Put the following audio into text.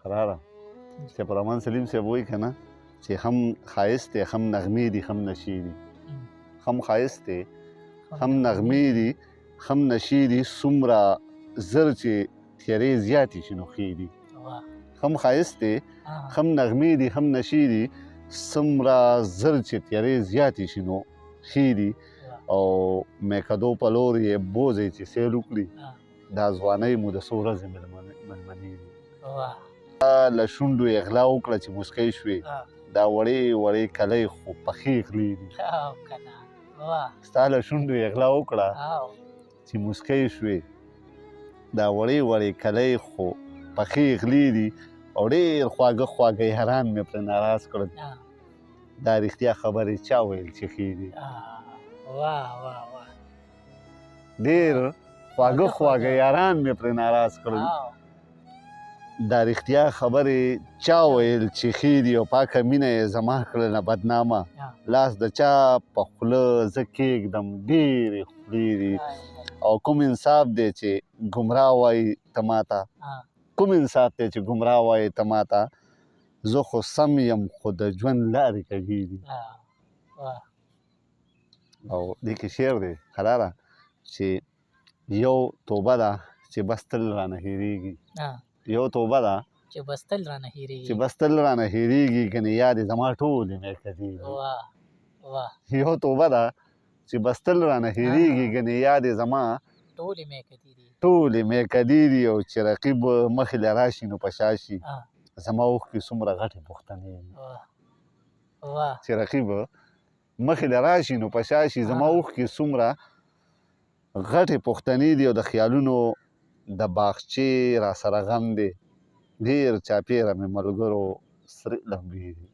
قراره چې په رحمان سلیم صاحب وایي که نه چې هم ښایست دی هم نغمې دي هم نشې دي هم ښایست دی هم نغمې دي هم نشې دي څومره زر چې تیارې زیاتې شي نو ښې دي هم ښایست دی هم نغمې دي هم نشې دي څومره زر چې تیارې زیاتې شي نو ښې دي او میکدو په لور یې بوځئ چې سیل وکړي دا ځوانۍ مو د څو ورځې مېلمنې دي له شونډو یې غلا وکړه چې موسکی شوې دا وړې وړې کلی خو پخې غلې دي ستا له شونډو یې غلا وکړه چې موسکی شوې دا وړې وړې کلی خو پخې غلې دي او ډېر خواږه خواږه یاران مې پرې ناراض کړل دا رښتیا خبرې چا ویل چې ښې دي ډېر خواږه خواږه یاران مې پرې ناراض کړل دا رښتیا خبرې چا ویل چې ښې دي او پاکه مینه یې زما کړله بدنامه لاس د چا په خوله زه کېږدم ډېرې خولې دي او کوم انصاف دی چې ګمراه وایي ته ماته کوم انصاف دی چې ګمراه وایي ته ماته زه خو سم یم خو د ژوند لارې کږې دي او دې کې شعر دی قراره چې یو توبه ده چې بس تل رانه هېرېږي یو توبه ده چې بس تل رانه هېرېږي ګنې یادې زما ټولې مې کدېږي یو توبه ده چې بس تل رانه هېرېږي ګنې یادې زما ټولې مې کدې دي او چې رقیب مخې له راشي نو په شا شي زما اوښکې څومره غټې پوښتنې دي چې رقیب مخې له راشي نو په شا شي زما اوښکې څومره غټې پوښتنې دي او د خیالونو د باغچې را سره غم دی ډېر چاپېره مې ملګرو سرې لمبې دي